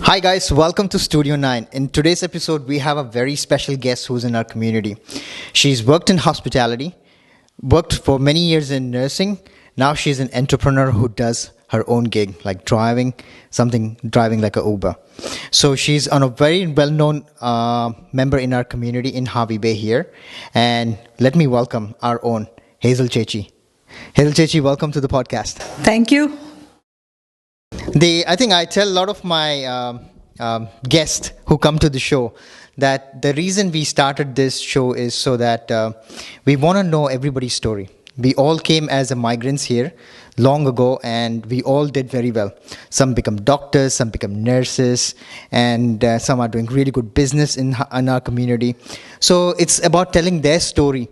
Hi guys, welcome to Studio 9. In today's episode, we have a very special guest who's in our community. She's worked in hospitality, worked for many years in nursing. Now she's an entrepreneur who does her own gig, like driving like a Uber. So she's on a very well-known member in our community in Harvey Bay here. And let me welcome our own Hazel Chechi. Hazel Chechi, welcome to the podcast. Thank you. I think I tell a lot of my guests who come to the show that the reason we started this show is so that we want to know everybody's story. We all came as migrants here long ago, and we all did very well. Some become doctors, some become nurses, and some are doing really good business in our community. So it's about telling their story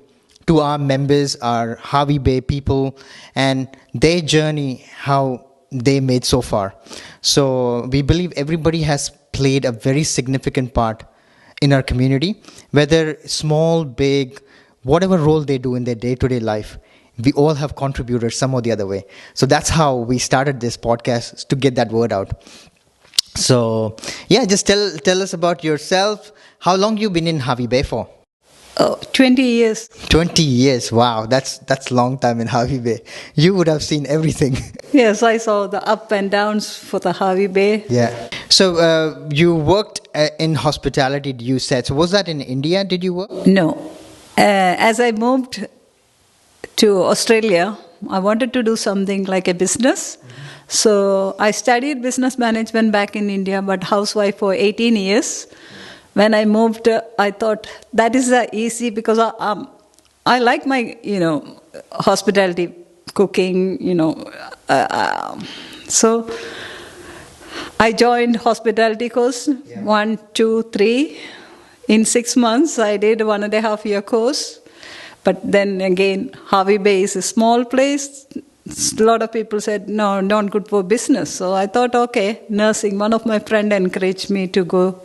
to our members, our Harvey Bay people, and their journey, how they made so far. So we believe everybody has played a very significant part in our community, whether small, big, whatever role they do in their day-to-day life. We all have contributed some or the other way. So that's how we started this podcast, to get that word out. So yeah, just tell us about yourself. How long you been in Harvey Bay for? Oh, 20 years. 20 years. Wow, that's a long time in Harvey Bay. You would have seen everything. Yes, I saw the up and downs for the Harvey Bay. Yeah. So you worked in hospitality, you said. So was that in India? Did you work? No. As I moved to Australia, I wanted to do something like a business. So I studied business management back in India, but housewife for 18 years. When I moved, I thought that is easy because I like my, hospitality, cooking, So I joined hospitality course, 1, 2, 3. In 6 months, I did 1.5 year course. But then again, Harvey Bay is a small place. A lot of people said, no, not good for business. So I thought, okay, nursing. One of my friends encouraged me to go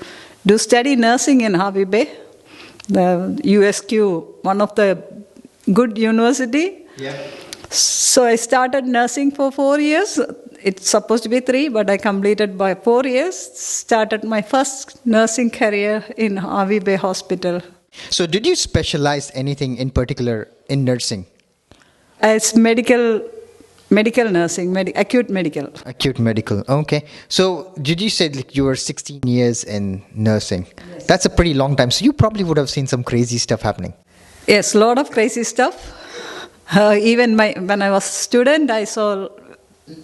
do study nursing in Harvey Bay, the USQ, one of the good university. Yeah. So I started nursing for 4 years. It's supposed to be 3, but I completed by 4 years. Started my first nursing career in Harvey Bay Hospital. So did you specialize anything in particular in nursing? It's medical nursing, acute medical. Acute medical, okay. So did you say you were 16 years in nursing? Yes. That's a pretty long time. So you probably would have seen some crazy stuff happening. Yes, a lot of crazy stuff. Even when I was a student, I saw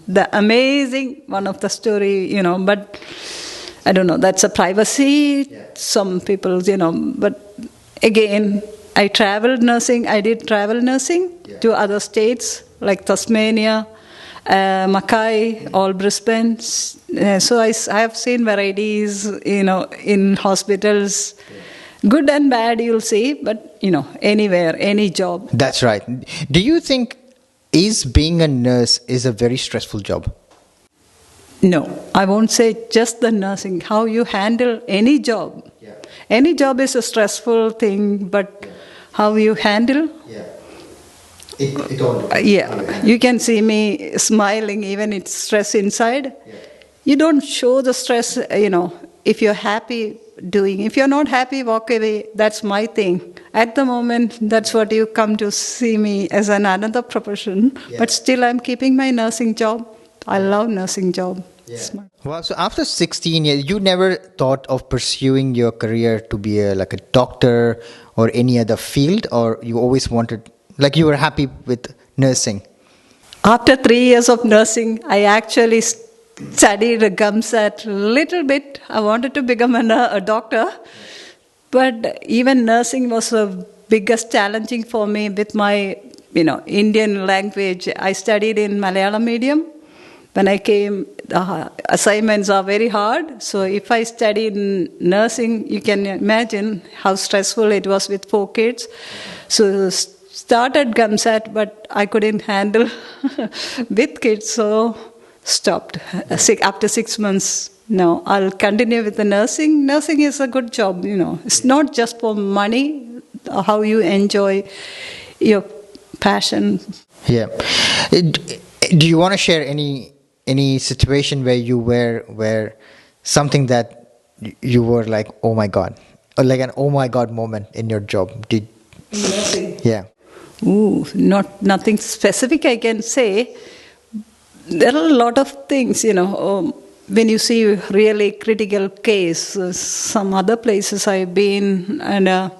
the amazing one of the story, but I don't know, that's a privacy. Yeah. Some people, but again, I did travel nursing to other states like Tasmania, Mackay, all Brisbane. So I have seen varieties, in hospitals. Good and bad, you'll see, but, anywhere, any job. That's right. Do you think being a nurse is a very stressful job? No, I won't say just the nursing. How you handle any job. Yeah. Any job is a stressful thing, but how you handle. Yeah. It all depends. You can see me smiling, even it's stress inside. Yeah. You don't show the stress, if you're happy doing. If you're not happy, walk away. That's my thing. At the moment, that's what you come to see me as another profession. Yeah. But still, I'm keeping my nursing job. I love nursing job. Yeah. Well, so after 16 years, you never thought of pursuing your career to be like a doctor or any other field, or you always wanted, like you were happy with nursing? After 3 years of nursing, I actually studied a GumSat a little bit. I wanted to become a doctor, but even nursing was the biggest challenging for me with my, Indian language. I studied in Malayalam medium. When I came, the assignments are very hard. So if I studied nursing, you can imagine how stressful it was with 4 kids. So started GumSat, but I couldn't handle with kids, so stopped. After 6 months, no, I'll continue with the nursing. Nursing is a good job, It's not just for money, how you enjoy your passion. Yeah. Do you want to share any situation where you were something that you were like, oh my God, or like an oh my God moment in your job? Nursing. Yeah. Ooh, nothing specific I can say. There are a lot of things, when you see really critical case, some other places I've been, and I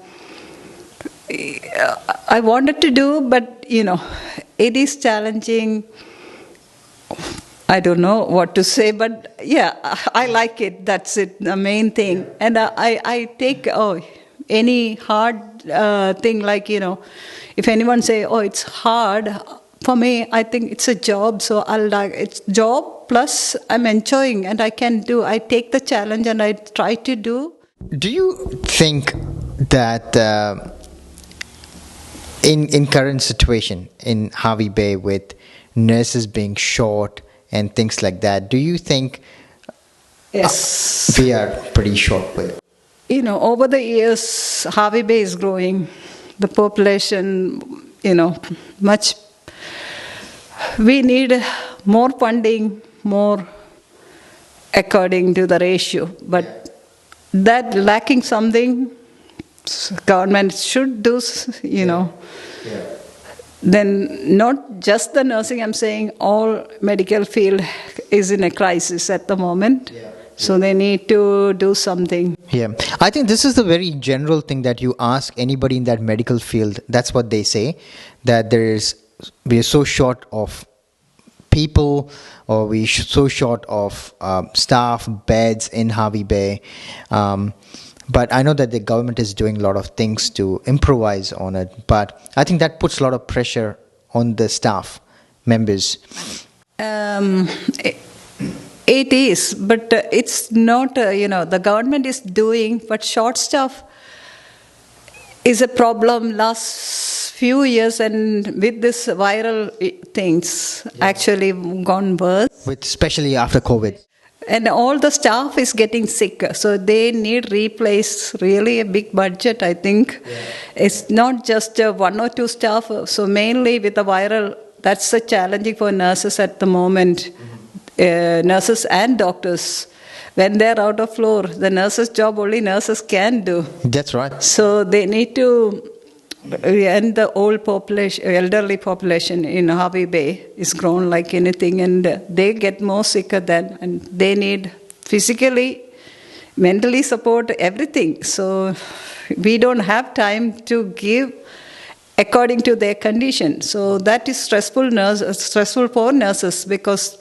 wanted to do, but it is challenging. I don't know what to say, but yeah, I like it. That's it, the main thing. And I take any hard thing, like if anyone say, oh, it's hard. For me, I think it's a job, so I'll like it's job plus I'm enjoying and I can do. I take the challenge and I try to do. Do you think that in current situation in Harvey Bay with nurses being short and things like that, do you think Yes, we are pretty short with? over the years, Harvey Bay is growing. The population, much. We need more funding, more according to the ratio. But that lacking something, government should do, Yeah. Then not just the nursing, I'm saying all medical field is in a crisis at the moment. Yeah. So they need to do something. Yeah, I think this is the very general thing that you ask anybody in that medical field. That's what they say, that we are so short of people, or we so short of staff, beds in Harvey Bay. But I know that the government is doing a lot of things to improvise on it. But I think that puts a lot of pressure on the staff members. It is, but it's not, the government is doing, but short staff is a problem last few years, and with this viral things actually gone worse. Especially after COVID. And all the staff is getting sick, so they need replace really a big budget, I think. Yeah. It's not just one or two staff, so mainly with the viral, that's a challenging for nurses at the moment. Nurses and doctors, when they're out of floor, the nurses' job only nurses can do. That's right. So they need to, and the old population, elderly population in Harvey Bay is grown like anything, and they get more sicker than, and they need physically, mentally support, everything. So we don't have time to give according to their condition. So that is stressful for nurses, because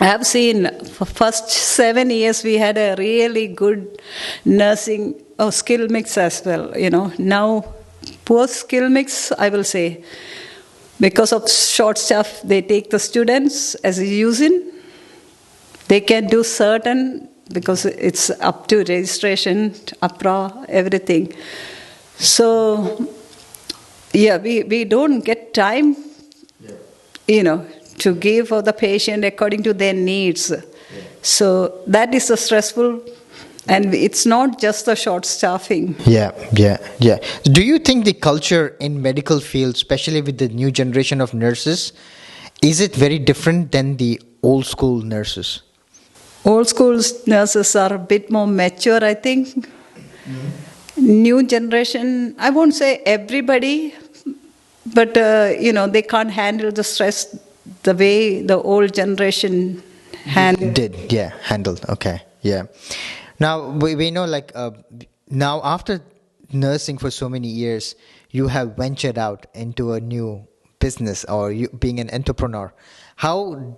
I have seen for first 7 years we had a really good nursing skill mix as well. Now poor skill mix, I will say, because of short staff. They take the students as a using. They can do certain, because it's up to registration, APRA, everything. So yeah, we don't get time. To give for the patient according to their needs. Yeah. So that is the stressful, and it's not just the short staffing. Yeah. Do you think the culture in medical field, especially with the new generation of nurses, is it very different than the old school nurses? Old school nurses are a bit more mature, I think. Mm-hmm. New generation, I won't say everybody, but they can't handle the stress the way the old generation handled. Okay, yeah. Now we know, like now after nursing for so many years, you have ventured out into a new business, or you being an entrepreneur. How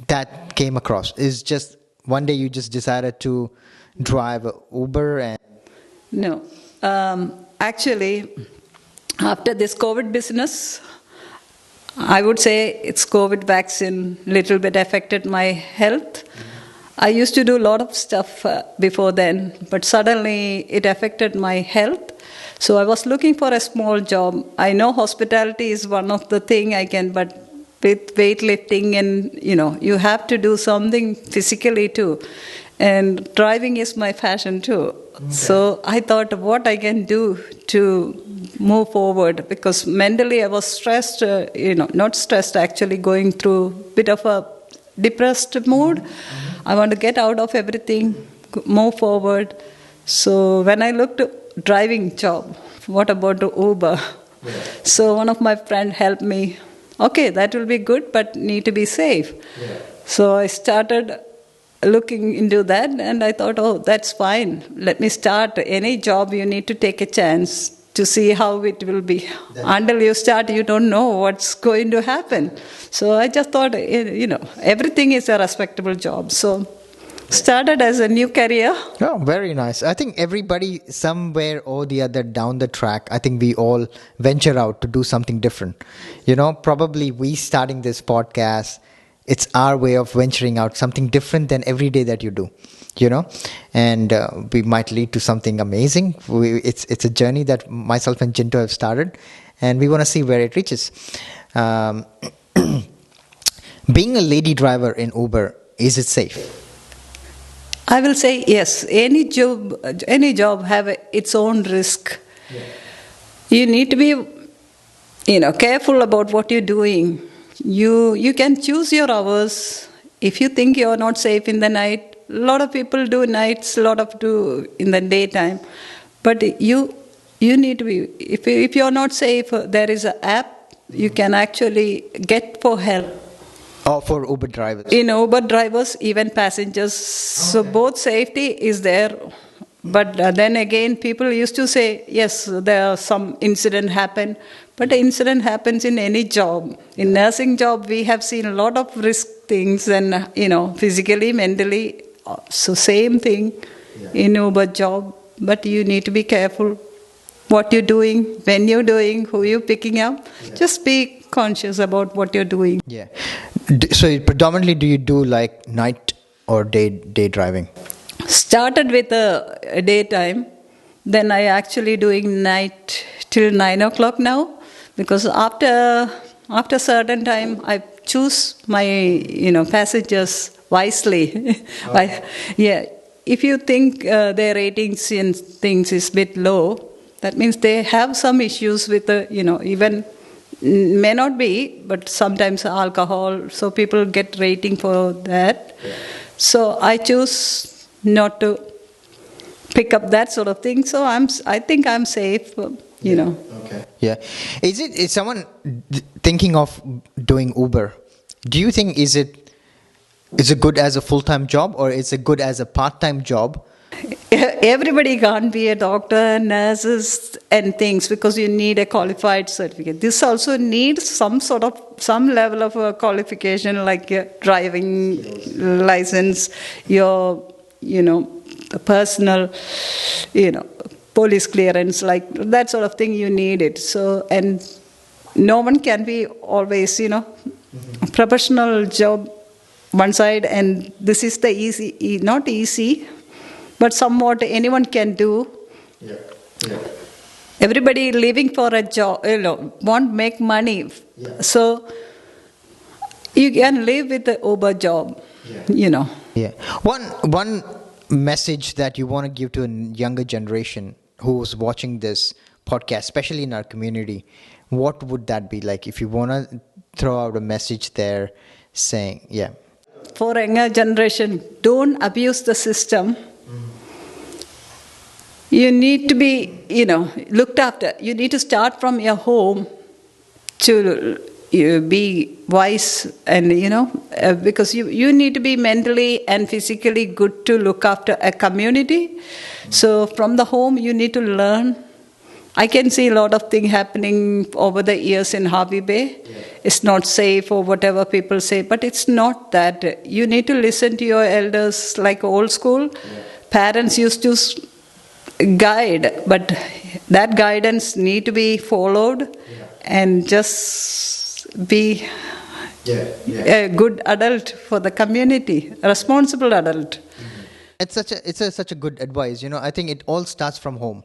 that came across? Is just one day you just decided to drive Uber and? No, actually, after this COVID business, I would say it's COVID vaccine little bit affected my health. I used to do a lot of stuff before then, but suddenly it affected my health. So I was looking for a small job. I know hospitality is one of the thing I can, but with weightlifting and, you have to do something physically too. And driving is my passion too. Okay. So I thought what I can do to move forward, because mentally I was stressed, not stressed, actually going through a bit of a depressed mood. Mm-hmm. I want to get out of everything. move forward. So when I looked at driving job, what about the Uber? Yeah. So one of my friend helped me. Okay, that will be good, but need to be safe. Yeah. So I started looking into that, and I thought, oh, that's fine. Let me start. Any job, you need to take a chance to see how it will be. Until you start, you don't know what's going to happen. So I just thought, everything is a respectable job. So started as a new career. Oh, very nice. I think everybody, somewhere or the other down the track, I think we all venture out to do something different. Probably we starting this podcast, it's our way of venturing out, something different than every day that you do, and we might lead to something amazing. It's a journey that myself and Jinto have started, and we want to see where it reaches. Being a lady driver in Uber, is it safe? I will say yes. Any job have its own risk. Yeah. You need to be, careful about what you're doing. You can choose your hours. If you think you're not safe in the night, a lot of people do nights, a lot of do in the daytime. But you need to be, if you're not safe, there is an app you can actually get for help. Or for Uber drivers? In Uber drivers, even passengers. Okay. So both safety is there. But then again, people used to say, yes, there are some incident happen. But the incident happens in any job. In nursing job, we have seen a lot of risk things and, physically, mentally. So same thing in Uber job. But you need to be careful what you're doing, when you're doing, who you're picking up. Yeah. Just be conscious about what you're doing. Yeah. So predominantly do you do like night or day driving? Started with a daytime. Then I actually doing night till 9 o'clock now. Because after certain time, I choose my passengers wisely. Okay. Yeah, if you think their ratings and things is bit low, that means they have some issues with even may not be, but sometimes alcohol. So people get rating for that. Yeah. So I choose not to pick up that sort of thing. So I think I'm safe. Okay. Yeah. Is someone thinking of doing Uber? Do you think is it good as a full-time job or is it good as a part-time job? Everybody can't be a doctor, nurses and things because you need a qualified certificate. This also needs some level of qualification like your driving license, your personal, police clearance, like that sort of thing, you need it. So, and no one can be always, professional job one side, and this is the easy, not easy, but somewhat anyone can do. Yeah. Yeah. Everybody living for a job, want to make money. Yeah. So you can live with the Uber job, Yeah. One message that you want to give to a younger generation who's watching this podcast, especially in our community, what would that be like? If you want to throw out a message there saying, for a younger generation, don't abuse the system. You need to be, looked after. You need to start from your home to be wise and, because you need to be mentally and physically good to look after a community. So from the home, you need to learn. I can see a lot of things happening over the years in Harvey Bay. Yeah. It's not safe or whatever people say, but it's not that. You need to listen to your elders like old school. Yeah. Parents used to guide, but that guidance need to be followed and just be a good adult for the community, a responsible adult. It's such a good advice. I think it all starts from home.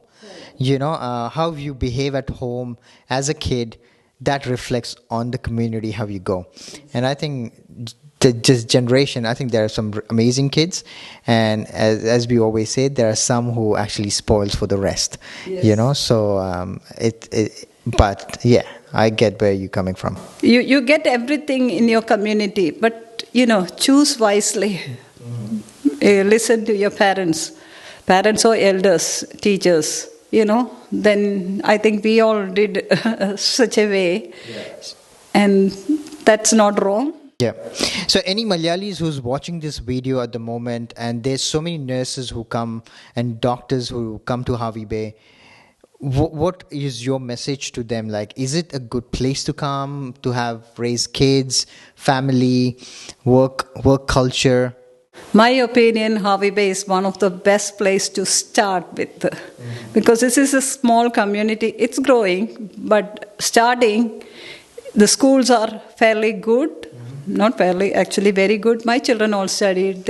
How you behave at home as a kid, that reflects on the community, how you go. And I think this generation, I think there are some amazing kids, and as we always say, there are some who actually spoils for the rest. Yes. So but yeah, I get where you're coming from. You get everything in your community, but choose wisely. listen to your parents or elders, teachers, then I think we all did such a way. And that's not wrong. Yeah. So any Malayalis who's watching this video at the moment, and there's so many nurses who come and doctors who come to Harvey Bay, what is your message to them? Like, is it a good place to come to have raised kids, family, work culture? My opinion, Harvey Bay is one of the best place to start with, because this is a small community. It's growing, but starting, the schools are fairly good. Not fairly, actually very good. My children all studied.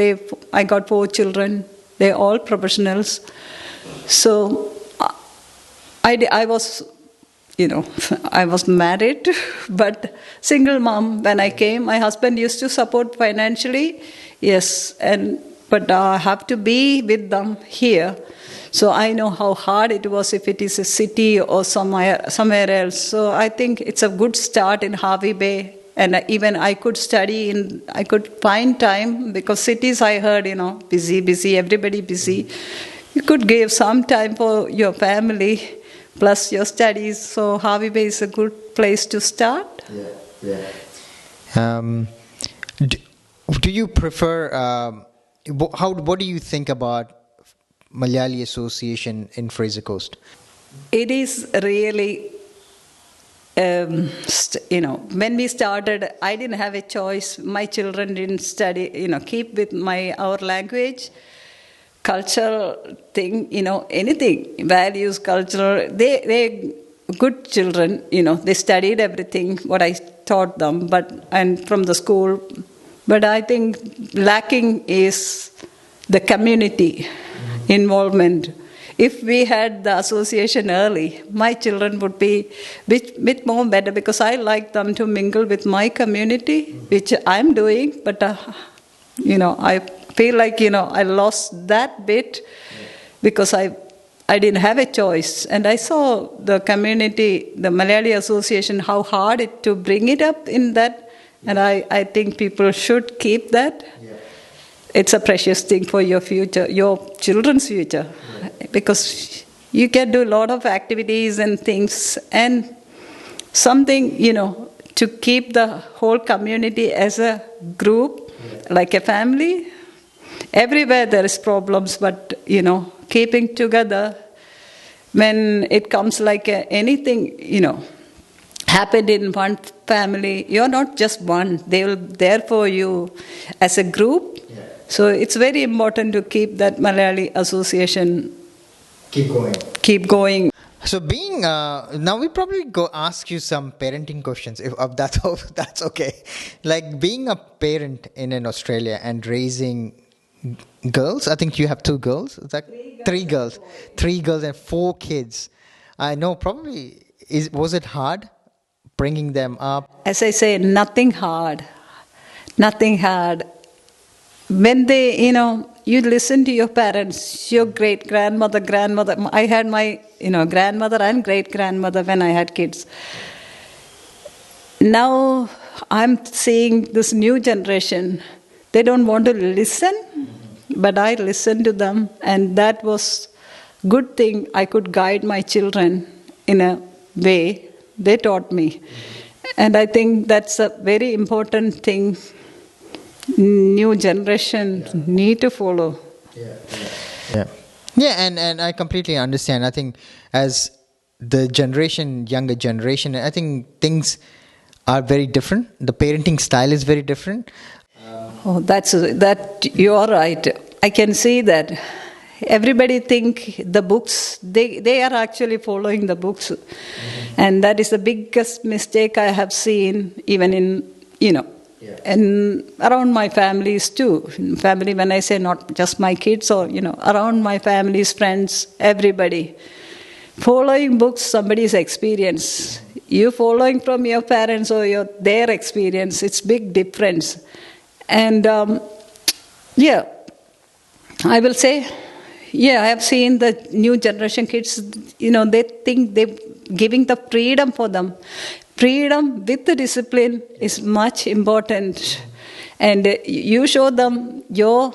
I got 4 children. They're all professionals. So I was, I was married, but single mom. When I came, my husband used to support financially, yes, but I have to be with them here. So I know how hard it was if it is a city or somewhere else. So I think it's a good start in Harvey Bay. And even I could I could find time, because cities I heard, busy, everybody busy. You could give some time for your family plus your studies. So Harvey Bay is a good place to start. Do you prefer, what do you think about Malayali Association in Fraser Coast? It is really, when we started, I didn't have a choice. My children didn't study, keep with our language, cultural thing, anything, values, cultural. They good children, they studied everything, what I taught them, and from the school. But I think lacking is the community involvement. If we had the association early, my children would be bit more better, because I like them to mingle with my community, which I'm doing, but I feel like I lost that bit because I didn't have a choice. And I saw the community, the Malayali Association, how hard it to bring it up in that, and I think people should keep that. It's a precious thing for your future, your children's future, because you can do a lot of activities and things, and something, to keep the whole community as a group, like a family. Everywhere there is problems, but, keeping together, when it comes like anything, happened in one family, you're not just one, they will there for you as a group. So it's very important to keep that Malayali Association keep going. So now we probably go ask you some parenting questions, if that's okay. Like, being a parent in Australia and raising girls, I think you have 2 girls, is that? 3 girls. 3 girls and 4 kids. I know, probably, was it hard bringing them up? As I say, nothing hard. When they, you listen to your parents, your great-grandmother, grandmother. I had my, grandmother and great-grandmother when I had kids. Now I'm seeing this new generation. They don't want to listen, but I listen to them. And that was good thing. I could guide my children in a way they taught me. And I think that's a very important thing new generation need to follow. Yeah, and I completely understand. I think as the younger generation, I think things are very different. The parenting style is very different. That you are right. I can see that. Everybody think the books, they are actually following the books. And that is the biggest mistake I have seen, even in, and around my families too. Family, when I say not just my kids, or, around my family's friends, everybody. Following books, somebody's experience. You following from your parents or their experience, it's big difference. And, I will say, I have seen the new generation kids, they think they're giving the freedom for them. Freedom with the discipline is much important. And you show them your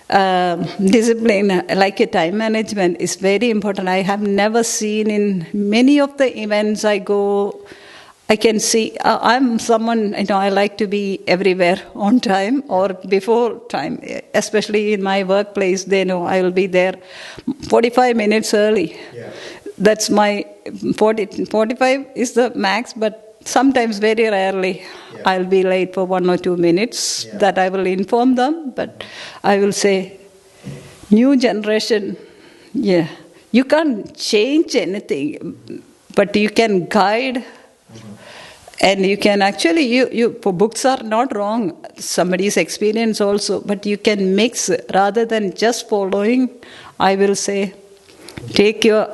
discipline, like a time management, is very important. I have never seen in many of the events I go, I can see, I'm someone, I like to be everywhere on time or before time, especially in my workplace. They know I will be there 45 minutes early. Yeah. That's my 45 is the max, but sometimes very rarely I'll be late for 1 or 2 minutes. That I will inform them, but I will say, new generation, you can't change anything, but you can guide. And you can actually, you books are not wrong, somebody's experience also, but you can mix rather than just following. I will say, take your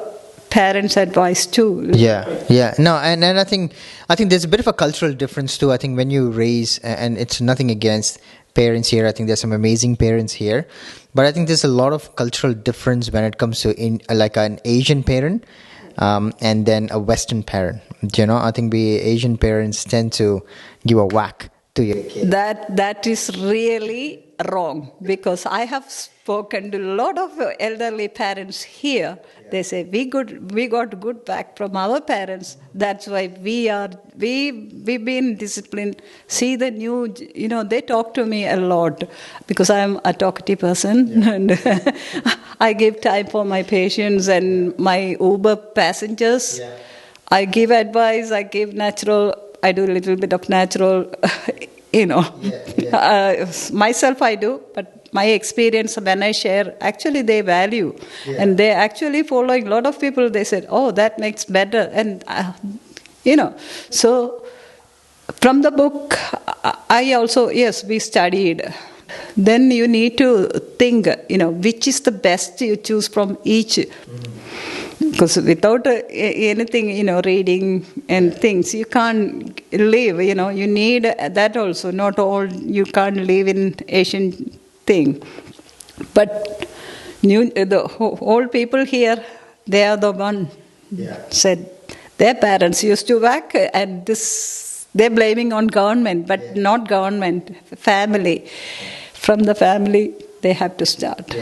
parents' advice too. Yeah. No, and I think there's a bit of a cultural difference too. I think when you raise, and it's nothing against parents here, I think there's some amazing parents here, but I think there's a lot of cultural difference when it comes to like an Asian parent. And then a Western parent, I think we Asian parents tend to give a whack to your kid. That is really wrong, because I have spoken to a lot of elderly parents here. They say we got good back from our parents. That's why we've been disciplined. See the new, they talk to me a lot because I'm a talkative person, and I give time for my patients and my Uber passengers. I give advice. I give natural. I do a little bit of natural. Myself I do, but my experience when I share, actually they value. And they actually following. A lot of people, they said, oh, that makes better. And, so from the book, I also, we studied. Then you need to think, which is the best you choose from each. Because without anything, reading and things, you can't live, you need that also. Not all, you can't live in Asian thing. But the old people here, they are the one said their parents used to work, and this they're blaming on government, but not government, family. From the family, they have to start.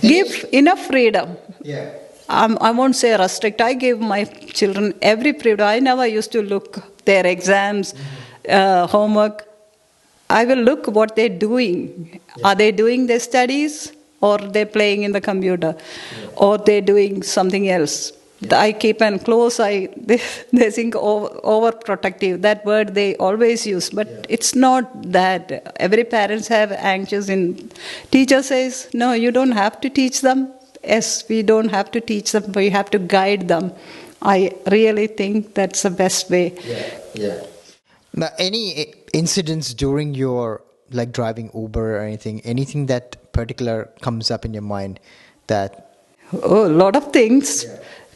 Give enough freedom. I won't say restrict. I give my children every freedom. I never used to look their exams, homework. I will look what they're doing. Are they doing their studies, or they're playing in the computer, or they're doing something else? I keep an close eye. They think overprotective. That word they always use, but it's not that. Every parents have anxious. Teacher says, no, you don't have to teach them. Yes, we don't have to teach them, but we have to guide them. I really think that's the best way. Now, any incidents during your driving Uber or anything that particular comes up in your mind that? Oh, a lot of things.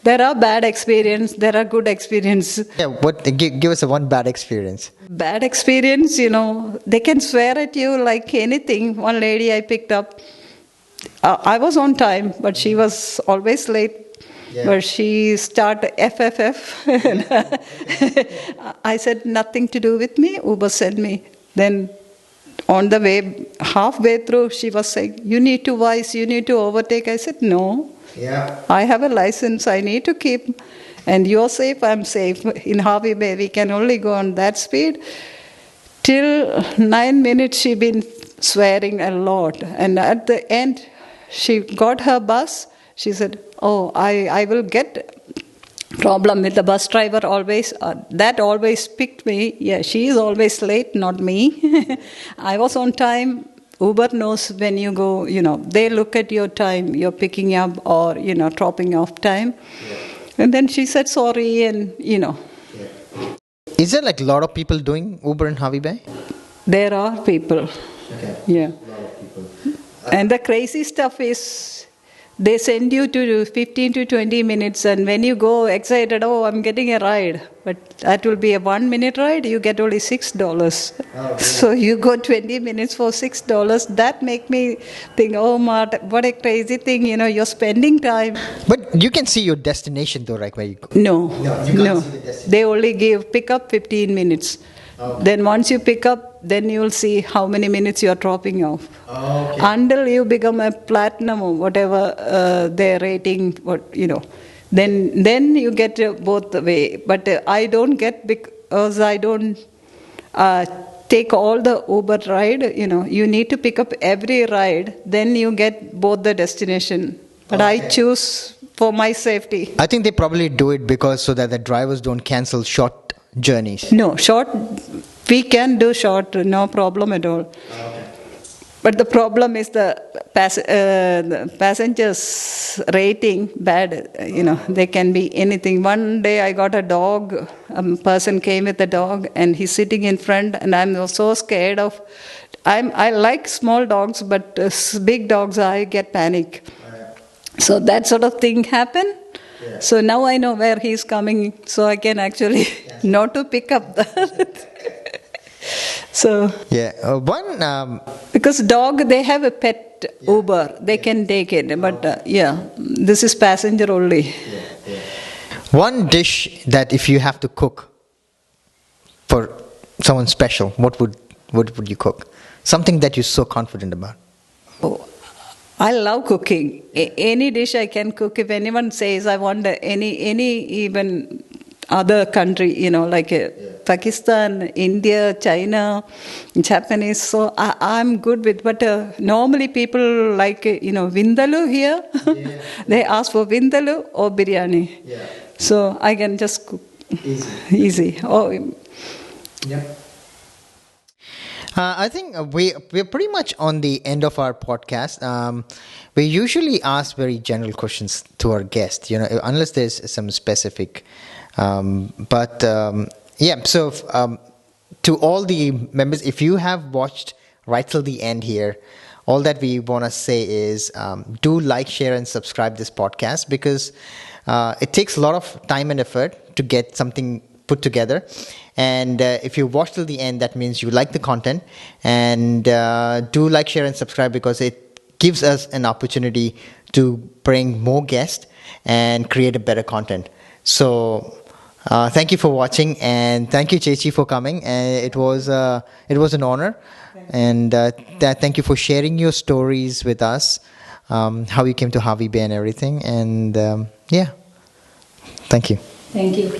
There are bad experience. There are good experience. Give us one bad experience. Bad experience, they can swear at you like anything. One lady I picked up. I was on time, but she was always late. But she started FFF. I said, nothing to do with me. Uber sent me. Then on the way, halfway through, she was saying, you need to wise, you need to overtake. I said, no. I have a license. I need to keep. And you're safe, I'm safe. In Harvey Bay, we can only go on that speed. Till 9 minutes, she been swearing a lot. And at the end, she got her bus. She said, oh, I will get problem with the bus driver always. That always picked me. Yeah, she is always late, not me. I was on time. Uber knows when you go, they look at your time, you're picking up or, dropping off time. And then she said sorry and, Is there a lot of people doing Uber in Harvey Bay? There are people. A lot of people. And the crazy stuff is, they send you to 15 to 20 minutes, and when you go excited, oh, I'm getting a ride. But that will be a 1 minute ride, you get only $6. So you go 20 minutes for $6. That make me think, oh, Mart, what a crazy thing, you're spending time. But you can see your destination though, right, where you go? No. You can't see the destination. They only pick up 15 minutes. Then once you pick up, then you'll see how many minutes you're dropping off. Oh, okay. Until you become a platinum or whatever their rating, then you get both the way. But I don't get, because I don't take all the Uber ride. You need to pick up every ride, then you get both the destination. But I choose for my safety. I think they probably do it because so that the drivers don't cancel short journeys. No, short, we can do short, no problem at all. Okay. But the problem is the passengers rating bad. They can be anything. One day I got a dog. A person came with a dog, and he's sitting in front, and I'm so scared of. I like small dogs, but big dogs I get panic. So that sort of thing happened. Yeah. So now I know where he's coming, so I can actually not to pick up the. So yeah, because dog, they have a pet Uber, they can take it, but this is passenger only. One dish that if you have to cook for someone special, what would you cook? Something that you're so confident about. Oh, I love cooking. Any dish I can cook. If anyone says I want any even other country, like Pakistan, India, China, Japanese, so I'm good with. But normally people like vindaloo here. They ask for vindaloo or biryani. Yeah. So I can just cook. Easy. Oh. Yeah. I think we're pretty much on the end of our podcast. We usually ask very general questions to our guests, unless there's some specific. So to all the members, if you have watched right till the end here, all that we want to say is do like, share, and subscribe this podcast, because it takes a lot of time and effort to get something put together. And if you watch till the end, that means you like the content. And do like, share, and subscribe, because it gives us an opportunity to bring more guests and create a better content. So thank you for watching, and thank you, Chechi, for coming. It was an honor. And thank you for sharing your stories with us, how you came to Harvey Bay and everything. And thank you. Thank you.